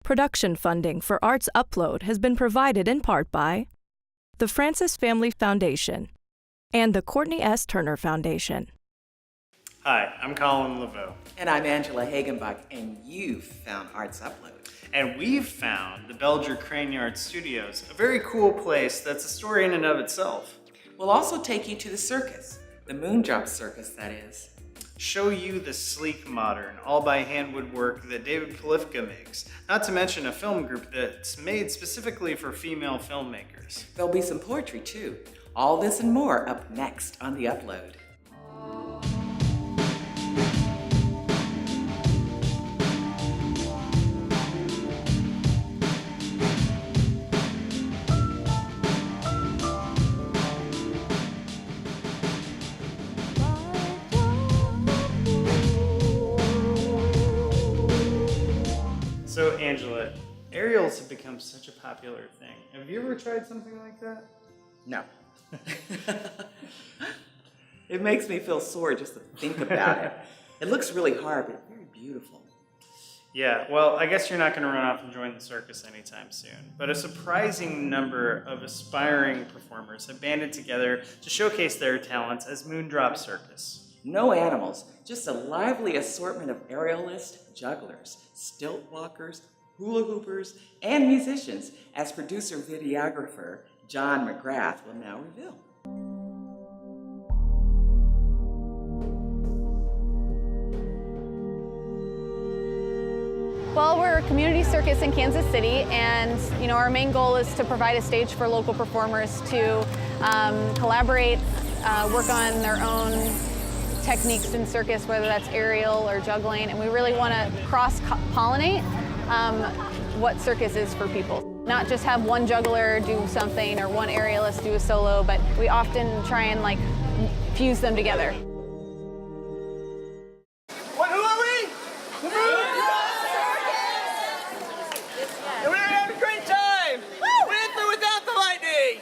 Production funding for Arts Upload has been provided in part by the Francis Family Foundation and the Courtney S. Turner Foundation. Hi, I'm Colin Laveau. And I'm Angela Hagenbach, and you've found Arts Upload. And we've found the Belger Craneyard Studios, a very cool place that's a story in and of itself. We'll also take you to the circus, the Moondrop Circus, that is. Show you the sleek modern, all-by-hand woodwork that David Polifka makes, not to mention a film group that's made specifically for female filmmakers. There'll be some poetry, too. All this and more up next on The Upload. So, Angela, aerials have become such a popular thing. Have you ever tried something like that? No. It makes me feel sore just to think about it. It looks really hard, but very beautiful. Yeah, well, I guess you're not going to run off and join the circus anytime soon. But a surprising number of aspiring performers have banded together to showcase their talents as Moondrop Circus. No animals, just a lively assortment of aerialists, jugglers, stilt walkers, hula hoopers, and musicians, as producer-videographer John McGrath will now reveal. Well, we're a community circus in Kansas City, and our main goal is to provide a stage for local performers to collaborate, work on their own techniques in circus, whether that's aerial or juggling, and we really want to cross-pollinate what circus is for people. Not just have one juggler do something or one aerialist do a solo, but we often try and fuse them together. Who are we? The Moondrop Circus! And we're having a great time! Woo! With or without the lightning!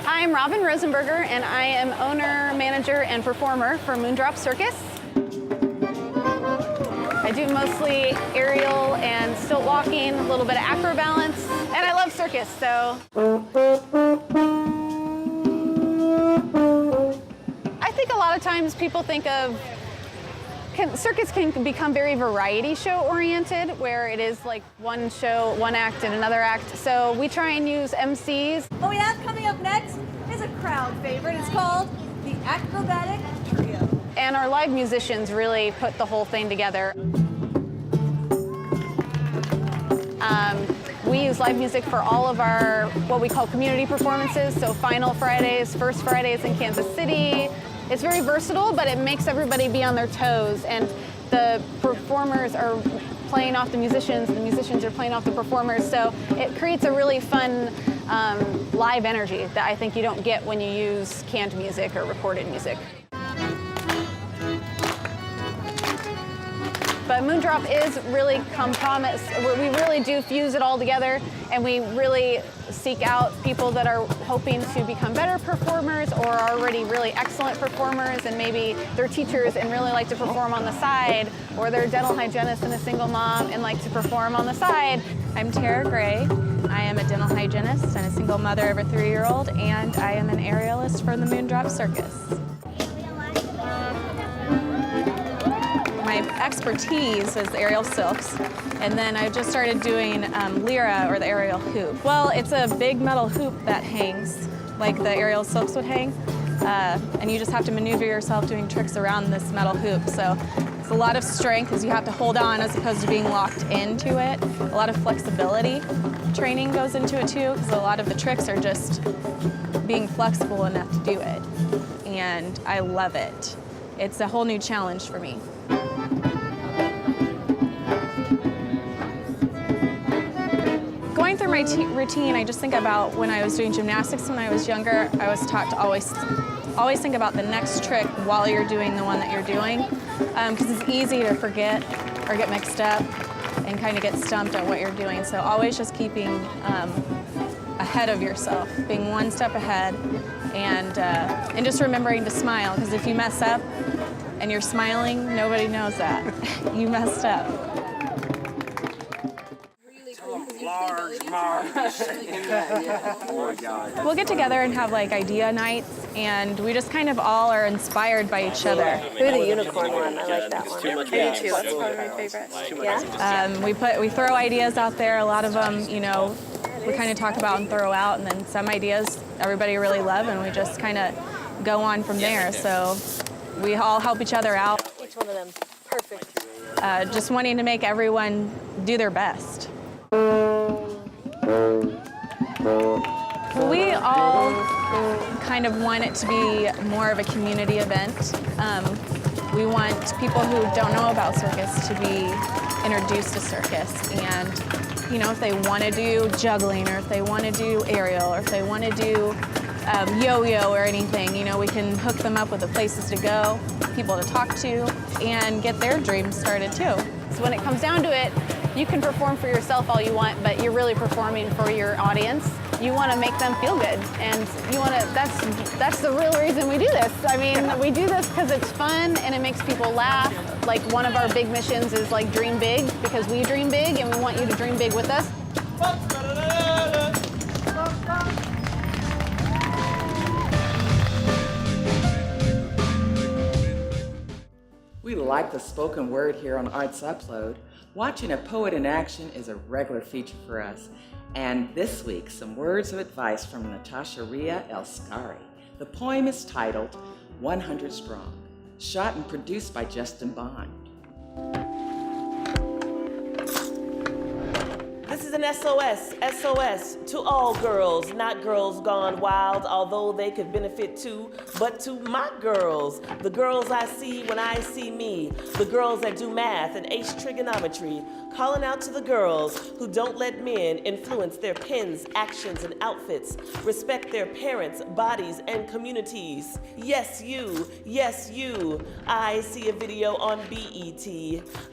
I'm Robin Rosenberger, and I am owner, manager, and performer for Moondrop Circus. I do mostly aerial and stilt walking, a little bit of acro balance, and I love circus, so. I think a lot of times people think of circus can become very variety show oriented, where it is like one show, one act, and another act. So we try and use MCs. What we have coming up next is a crowd favorite. It's called the Acrobatic Trio. And our live musicians really put the whole thing together. We use live music for all of our, what we call community performances, so Final Fridays, First Fridays in Kansas City. It's very versatile, but it makes everybody be on their toes, and the performers are playing off the musicians are playing off the performers, so it creates a really fun live energy that I think you don't get when you use canned music or recorded music. But Moondrop is really promise. We really do fuse it all together, and we really seek out people that are hoping to become better performers or are already really excellent performers, and maybe they're teachers and really like to perform on the side, or they're a dental hygienist and a single mom and like to perform on the side. I'm Tara Gray. I am a dental hygienist and a single mother of a 3-year-old, and I am an aerialist for the Moondrop Circus. My expertise is aerial silks, and then I just started doing lyra, or the aerial hoop. Well, it's a big metal hoop that hangs like the aerial silks would hang, and you just have to maneuver yourself doing tricks around this metal hoop. So it's a lot of strength because you have to hold on as opposed to being locked into it. A lot of flexibility training goes into it too, because a lot of the tricks are just being flexible enough to do it, and I love it. It's a whole new challenge for me. Going through my routine, I just think about when I was doing gymnastics when I was younger. I was taught to always think about the next trick while you're doing the one that you're doing, because it's easy to forget or get mixed up. and kind of get stumped at what you're doing. So always just keeping ahead of yourself, being one step ahead, and just remembering to smile, because if you mess up and you're smiling, nobody knows that. You messed up. We'll get together and have like idea nights, and we just kind of all are inspired by each other. Who the unicorn one? I like that one. Me too. That's probably my favorite. Yeah. We throw ideas out there. A lot of them, you know, we kind of talk about and throw out, and then some ideas everybody really love, and we just kind of go on from there. So we all help each other out. Each one of them. Perfect. Just wanting to make everyone do their best. We all kind of want it to be more of a community event. We want people who don't know about circus to be introduced to circus, and you know, if they want to do juggling, or if they want to do aerial, or if they want to do yo-yo or anything, you know, we can hook them up with the places to go, people to talk to, and get their dreams started too. So when it comes down to it, you can perform for yourself all you want, but you're really performing for your audience. You want to make them feel good, and you want to. That's the real reason we do this. I mean, we do this because it's fun and it makes people laugh. Like, one of our big missions is like dream big, because we dream big and we want you to dream big with us. We like the spoken word here on Arts Upload. Watching a poet in action is a regular feature for us. And this week, some words of advice from Natasha Ria Elskari. The poem is titled 100 Strong, shot and produced by Justin Bond. This is an SOS to all girls, not girls gone wild, although they could benefit too, but to my girls, the girls I see when I see me, the girls that do math and ace trigonometry, calling out to the girls who don't let men influence their pens, actions, and outfits, respect their parents, bodies, and communities. Yes, you, yes, you. I see a video on BET.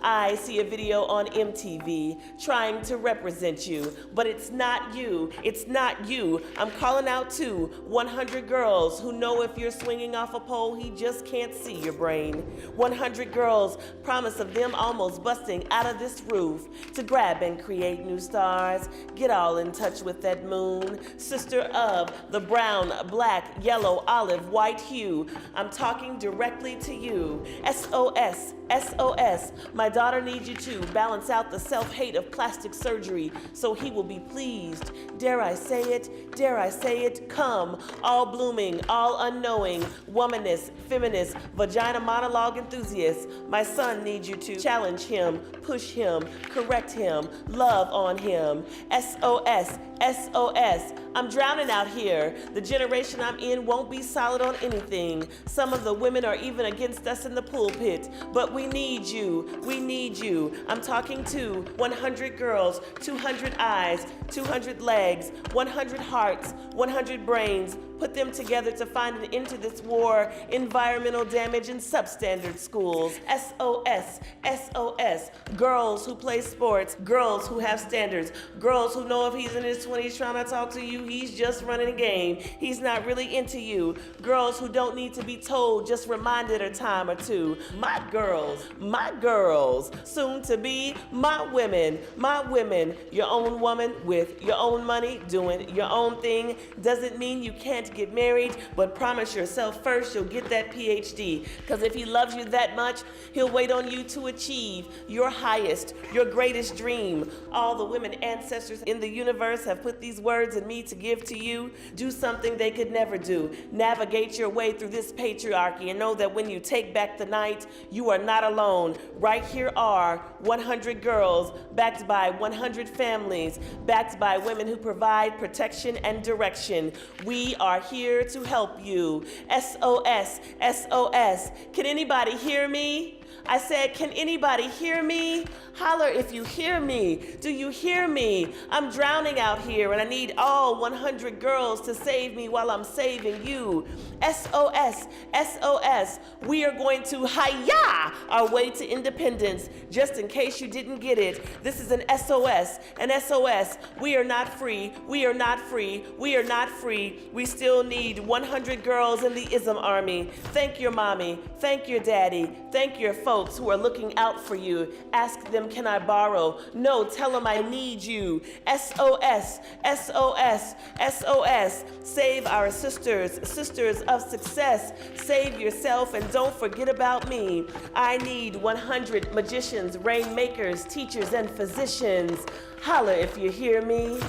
I see a video on MTV trying to represent you, but it's not you. It's not you. I'm calling out to 100 girls who know if you're swinging off a pole, he just can't see your brain. 100 girls, promise of them almost busting out of this roof to grab and create new stars. Get all in touch with that moon, sister of the brown, black, yellow, olive, white hue. I'm talking directly to you. SOS, SOS. My daughter needs you to balance out the self-hate of plastic surgery so he will be pleased. Dare I say it? Dare I say it? Come, all blooming, all unknowing, womanist, feminist, vagina monologue enthusiast. My son needs you to challenge him, push him, correct him, love on him. SOS, SOS. I'm drowning out here. The generation I'm in won't be solid on anything. Some of the women are even against us in the pulpit, but we need you. We need you. I'm talking to 100 girls, 200 eyes, 200 legs, 100 hearts, 100 brains. Put them together to find an end to this war, environmental damage, and substandard schools. SOS, SOS. Girls who play sports, girls who have standards, girls who know if he's in his 20s trying to talk to you, he's just running a game. He's not really into you. Girls who don't need to be told, just reminded a time or two. My girls, soon to be my women, your own woman with your own money, doing your own thing. Doesn't mean you can't get married, but promise yourself first you'll get that PhD. Because if he loves you that much, he'll wait on you to achieve your highest, your greatest dream. All the women ancestors in the universe have put these words in me to give to you. Do something they could never do. Navigate your way through this patriarchy and know that when you take back the night, you are not alone. Right here are 100 girls, backed by 100 families, backed by women who provide protection and direction. We are here to help you. SOS, SOS. Can anybody hear me? I said, can anybody hear me? Holler if you hear me. Do you hear me? I'm drowning out here and I need all 100 girls to save me while I'm saving you. SOS, SOS. We are going to hi-ya our way to independence. Just in case you didn't get it, this is an SOS, an SOS. We are not free. We are not free. We are not free. We still need 100 girls in the ISM army. Thank your mommy. Thank your daddy. Thank your folks who are looking out for you. Ask them, can I borrow? No, tell them I need you. SOS, SOS, SOS. Save our sisters, sisters of success. Save yourself and don't forget about me. I need 100 magicians, rainmakers, teachers, and physicians. Holler if you hear me.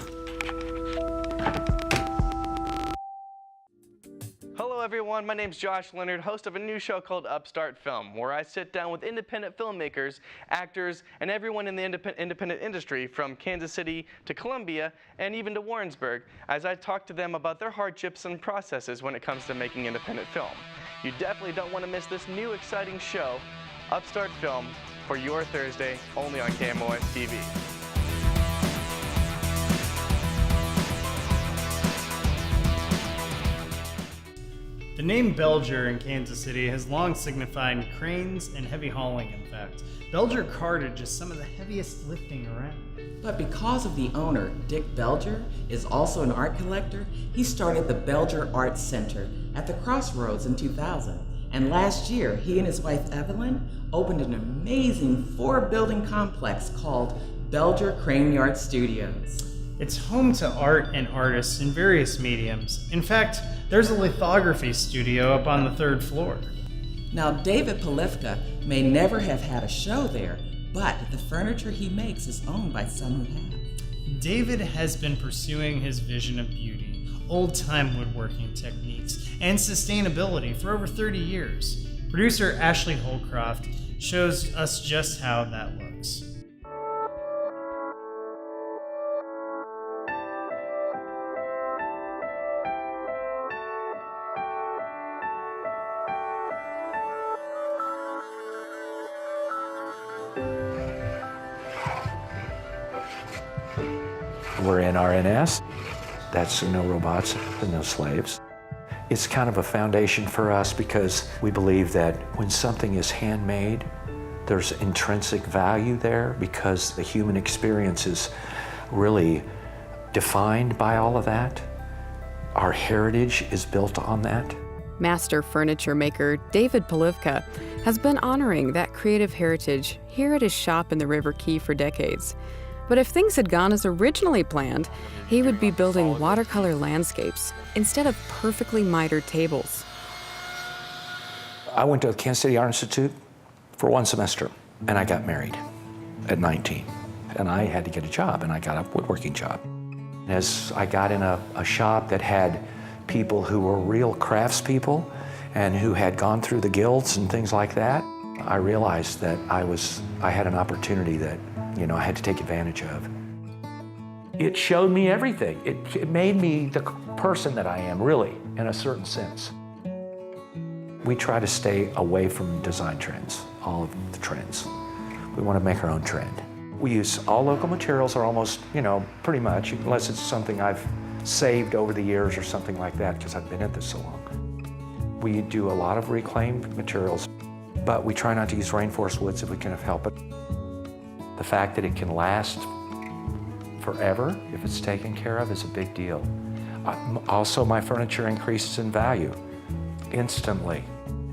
Hello everyone, my name's Josh Leonard, host of a new show called Upstart Film, where I sit down with independent filmmakers, actors, and everyone in the independent industry from Kansas City to Columbia and even to Warrensburg, as I talk to them about their hardships and processes when it comes to making independent film. You definitely don't want to miss this new exciting show, Upstart Film, for your Thursday, only on KMOS TV. The name Belger in Kansas City has long signified cranes and heavy hauling, in fact. Belger cartage is some of the heaviest lifting around. But because of the owner, Dick Belger, is also an art collector, he started the Belger Arts Center at the Crossroads in 2000. And last year, he and his wife Evelyn opened an amazing 4-building complex called Belger Crane Yard Studios. It's home to art and artists in various mediums. In fact, there's a lithography studio up on the 3rd floor. Now, David Polifka may never have had a show there, but the furniture he makes is owned by some who have. David has been pursuing his vision of beauty, old-time woodworking techniques, and sustainability for over 30 years. Producer Ashley Holcroft shows us just how that looks. We're in RNS. That's no robots and no slaves. It's kind of a foundation for us because we believe that when something is handmade, there's intrinsic value there because the human experience is really defined by all of that. Our heritage is built on that. Master furniture maker David Polifka has been honoring that creative heritage here at his shop in the River Key for decades. But if things had gone as originally planned, he would be building watercolor landscapes instead of perfectly mitered tables. I went to the Kansas City Art Institute for 1 semester, and I got married at 19. And I had to get a job, and I got a woodworking job. As I got in a shop that had people who were real craftspeople and who had gone through the guilds and things like that, I realized that I had an opportunity that I had to take advantage of. It showed me everything. It made me the person that I am, really, in a certain sense. We try to stay away from design trends, all of the trends. We want to make our own trend. We use all local materials, or almost, pretty much, unless it's something I've saved over the years or something like that, because I've been at this so long. We do a lot of reclaimed materials, but we try not to use rainforest woods if we can help it. The fact that it can last forever, if it's taken care of, is a big deal. Also, my furniture increases in value instantly,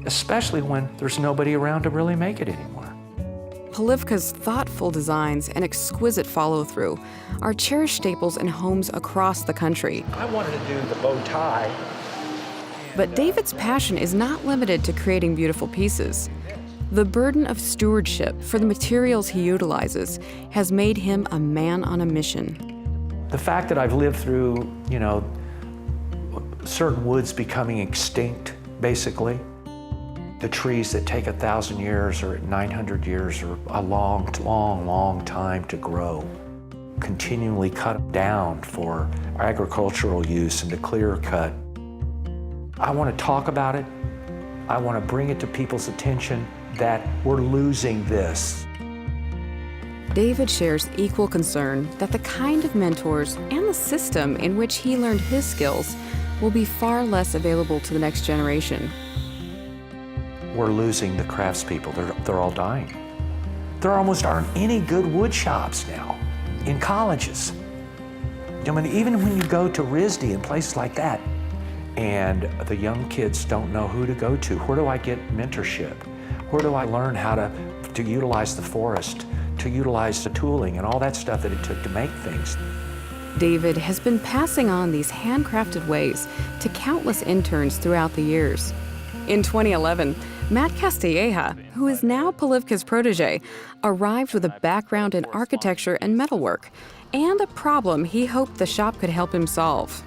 especially when there's nobody around to really make it anymore. Polifka's thoughtful designs and exquisite follow-through are cherished staples in homes across the country. I wanted to do the bow tie. But David's passion is not limited to creating beautiful pieces. The burden of stewardship for the materials he utilizes has made him a man on a mission. The fact that I've lived through, certain woods becoming extinct, basically. The trees that take 1,000 years or 900 years or a long, long, long time to grow, continually cut down for agricultural use and to clear cut. I want to talk about it. I want to bring it to people's attention that we're losing this. David shares equal concern that the kind of mentors and the system in which he learned his skills will be far less available to the next generation. We're losing the craftspeople. They're all dying. There almost aren't any good wood shops now in colleges. I mean, even when you go to RISD and places like that, and the young kids don't know who to go to. Where do I get mentorship? Where do I learn how to utilize the forest, to utilize the tooling and all that stuff that it took to make things? David has been passing on these handcrafted ways to countless interns throughout the years. In 2011, Matt Castilleja, who is now Polifka's protege, arrived with a background in architecture and metalwork, and a problem he hoped the shop could help him solve.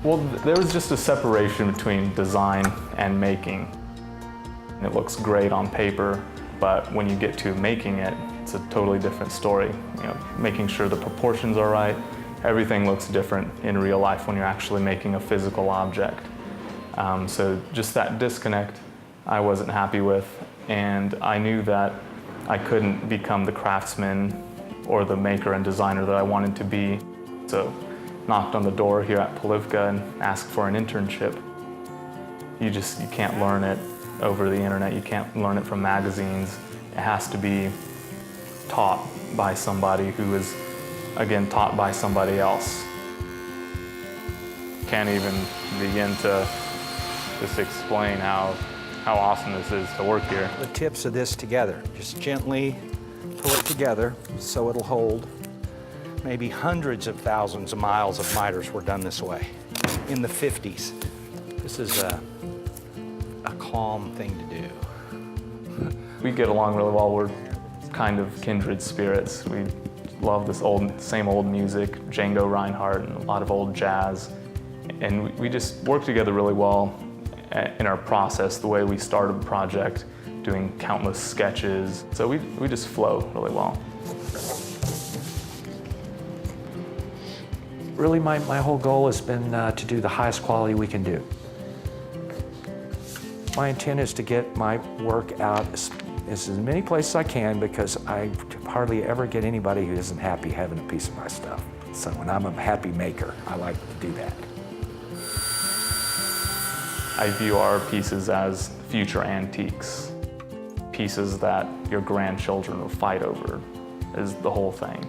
Well, there was just a separation between design and making. It looks great on paper, but when you get to making it, it's a totally different story. You know, making sure the proportions are right, everything looks different in real life when you're actually making a physical object. So just that disconnect I wasn't happy with, and I knew that I couldn't become the craftsman or the maker and designer that I wanted to be. So knocked on the door here at Polifka and asked for an internship. You can't learn it over the internet. You can't learn it from magazines. It has to be taught by somebody who is, again, taught by somebody else. Can't even begin to just explain how awesome this is to work here. The tips of this together, just gently pull it together so it'll hold. Maybe hundreds of thousands of miles of miters were done this way in the 50s. This is a calm thing to do. We get along really well. We're kind of kindred spirits. We love this same old music, Django Reinhardt and a lot of old jazz. And we just work together really well in our process, the way we started the project, doing countless sketches. So we just flow really well. Really, my whole goal has been to do the highest quality we can do. My intent is to get my work out as many places as I can, because I hardly ever get anybody who isn't happy having a piece of my stuff. So when I'm a happy maker, I like to do that. I view our pieces as future antiques, pieces that your grandchildren will fight over, is the whole thing.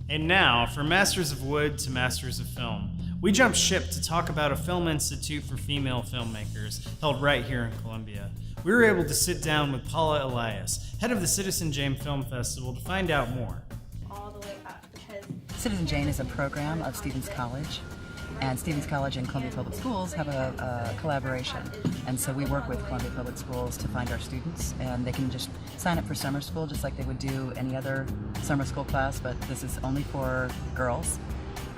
And now, from Masters of Wood to Masters of Film, we jump ship to talk about a film institute for female filmmakers held right here in Columbia. We were able to sit down with Paula Elias, head of the Citizen Jane Film Festival, to find out more. All the way up, because Citizen Jane is a program of Stevens College, and Stevens College and Columbia Public Schools have a collaboration. And so we work with Columbia Public Schools to find our students, and they can just sign up for summer school just like they would do any other summer school class, but this is only for girls.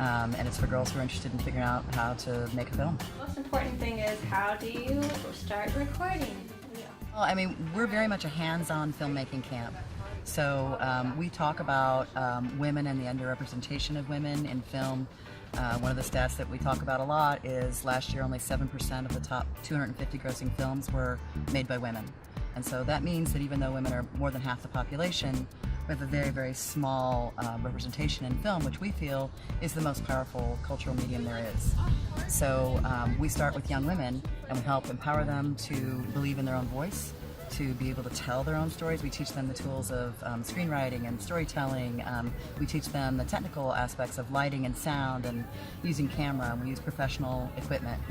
And it's for girls who are interested in figuring out how to make a film. The most important thing is, how do you start recording? Well, I mean, we're very much a hands-on filmmaking camp. So we talk about women and the underrepresentation of women in film. One of the stats that we talk about a lot is last year only 7% of the top 250 grossing films were made by women. And so that means that even though women are more than half the population, we have a very, very small representation in film, which we feel is the most powerful cultural medium there is. So we start with young women, and we help empower them to believe in their own voice, to be able to tell their own stories. We teach them the tools of screenwriting and storytelling. We teach them the technical aspects of lighting and sound and using camera. We use professional equipment.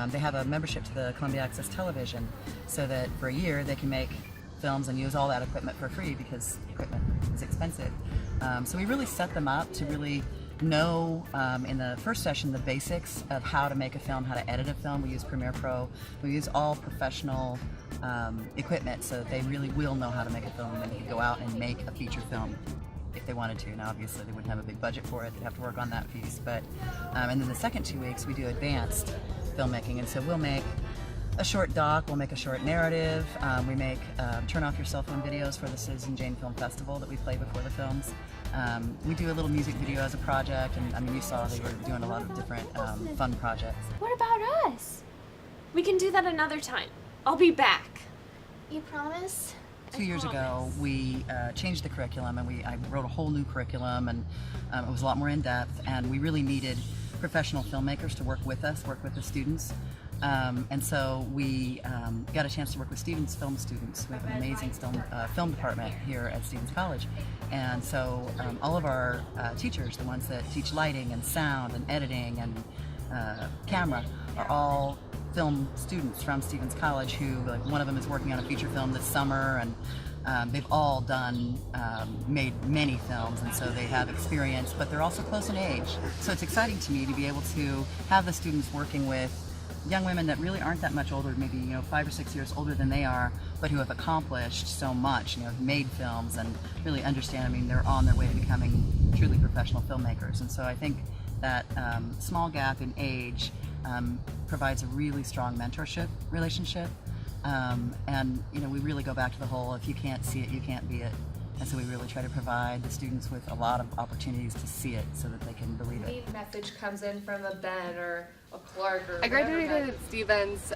They have a membership to the Columbia Access Television, so that for a year they can make films and use all that equipment for free, because equipment is expensive. So we really set them up to really know in the first session the basics of how to make a film, how to edit a film. We use Premiere Pro. We use all professional equipment, so that they really will know how to make a film, and they can go out and make a feature film if they wanted to. Now obviously they wouldn't have a big budget for it, they'd have to work on that piece, but and then the second 2 weeks we do advanced filmmaking, and so we'll make a short doc, we'll make a short narrative, we make turn off your cell phone videos for the Citizen Jane Film Festival that we play before the films. We do a little music video as a project, and I mean, you saw they were doing a lot of different fun projects. What about us? We can do that another time. I'll be back. You promise? 2 years ago, we changed the curriculum, and I wrote a whole new curriculum, and it was a lot more in depth, and we really needed professional filmmakers to work with us, work with the students. And so we got a chance to work with Stevens film students. We have an amazing film department here at Stevens College. And so all of our teachers, the ones that teach lighting and sound and editing and camera, are all film students from Stevens College who, like, one of them is working on a feature film this summer, and they've all made many films, and so they have experience, but they're also close in age. So it's exciting to me to be able to have the students working with young women that really aren't that much older, maybe 5 or 6 years older than they are, but who have accomplished so much, made films and really understand. I mean, they're on their way to becoming truly professional filmmakers. And so I think that small gap in age provides a really strong mentorship relationship. And we really go back to the whole, if you can't see it, you can't be it. And so we really try to provide the students with a lot of opportunities to see it so that they can believe it. Any message comes in from a Ben or a Clark or I graduated at Stevens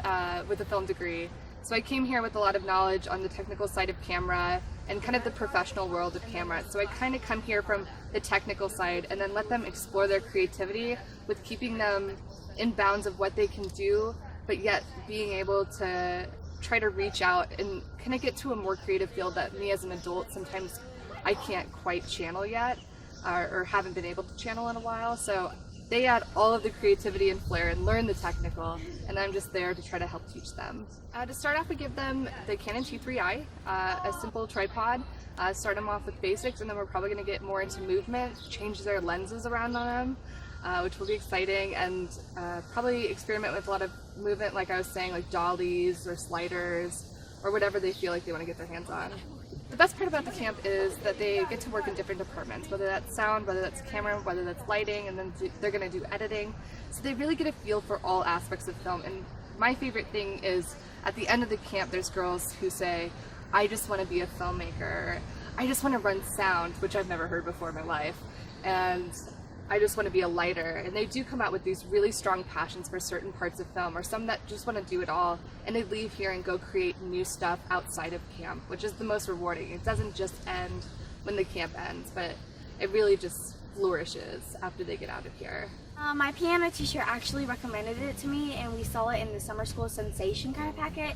with a film degree, so I came here with a lot of knowledge on the technical side of camera and kind of the professional world of camera. So I kind of come here from the technical side and then let them explore their creativity with keeping them in bounds of what they can do, but yet being able to try to reach out and kind of get to a more creative field that me as an adult sometimes I can't quite channel yet, or haven't been able to channel in a while. So they add all of the creativity and flair and learn the technical, and I'm just there to try to help teach them. To start off, we give them the Canon T3i, a simple tripod, start them off with basics, and then we're probably going to get more into movement, change their lenses around on them, which will be exciting, and probably experiment with a lot of movement, like I was saying, like dollies or sliders or whatever they feel like they want to get their hands on. The best part about the camp is that they get to work in different departments, whether that's sound, whether that's camera, whether that's lighting, and then they're going to do editing. So they really get a feel for all aspects of film. And my favorite thing is at the end of the camp, there's girls who say, I just want to be a filmmaker. I just want to run sound, which I've never heard before in my life. And I just want to be a lighter. And they do come out with these really strong passions for certain parts of film, or some that just want to do it all, and they leave here and go create new stuff outside of camp, which is the most rewarding. It doesn't just end when the camp ends, but it really just flourishes after they get out of here. My piano teacher actually recommended it to me, and we saw it in the summer school sensation kind of packet.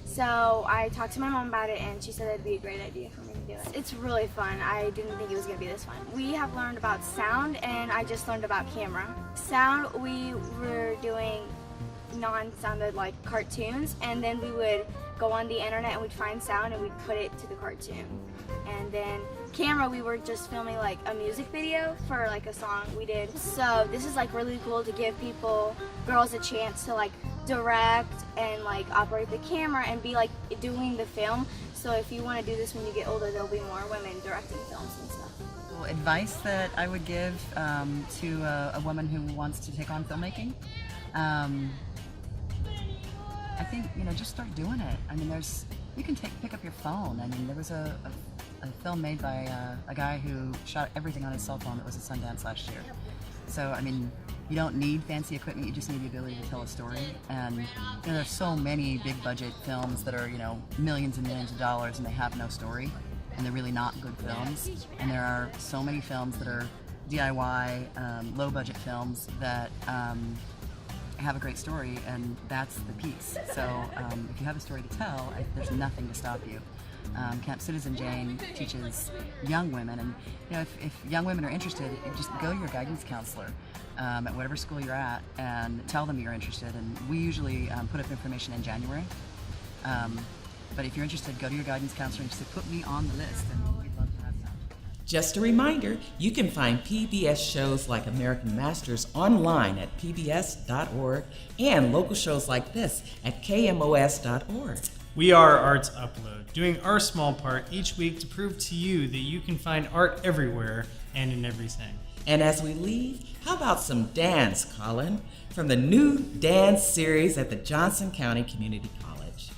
So I talked to my mom about it, and she said it'd be a great idea for me to do it. It's really fun. I didn't think it was going to be this fun. We have learned about sound, and I just learned about camera. Sound, we were doing non-sounded like cartoons, and then we would go on the internet and we'd find sound and we'd put it to the cartoon. And then camera, we were just filming like a music video for like a song we did. So this is like really cool to give girls a chance to like direct and like operate the camera and be like doing the film. So if you want to do this when you get older, there'll be more women directing films and stuff. Well, advice that I would give to a woman who wants to take on filmmaking, I think, just start doing it. I mean, you can pick up your phone. I mean, there was a film made by a guy who shot everything on his cell phone that was at Sundance last year. So, I mean, you don't need fancy equipment, you just need the ability to tell a story. And there's so many big budget films that are, millions and millions of dollars and they have no story, and they're really not good films. And there are so many films that are DIY, low budget films that have a great story, and that's the piece. So if you have a story to tell, there's nothing to stop you. Camp Citizen Jane teaches young women, and if young women are interested, just go to your guidance counselor at whatever school you're at and tell them you're interested, and we usually put up information in January. But if you're interested, go to your guidance counselor and just say, put me on the list, and we'd love to have some. Just a reminder, you can find PBS shows like American Masters online at pbs.org and local shows like this at KMOS.org. We are Arts Upload, doing our small part each week to prove to you that you can find art everywhere and in everything. And as we leave, how about some dance, Colin, from the new dance series at the Johnson County Community College.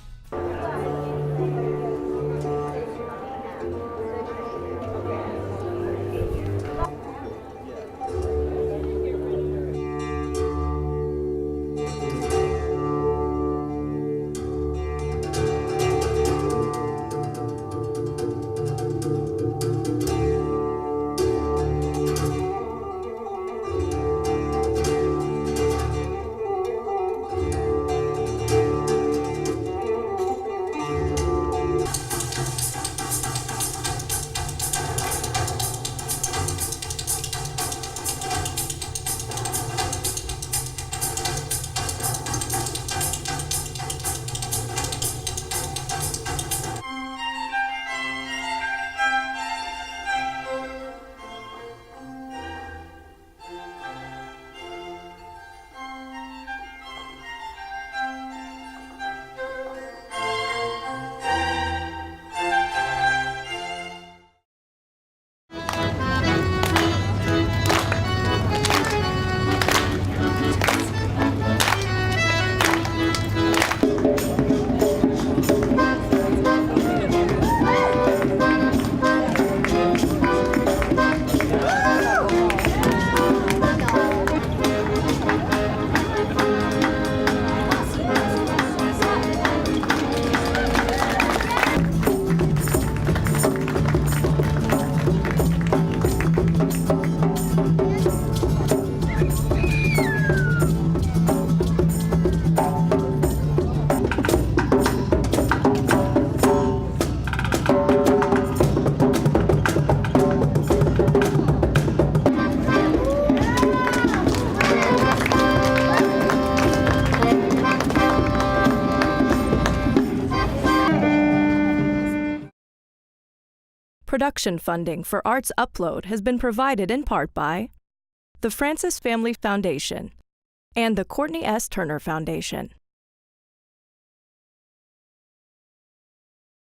Production funding for Arts Upload has been provided in part by the Francis Family Foundation and the Courtney S. Turner Foundation.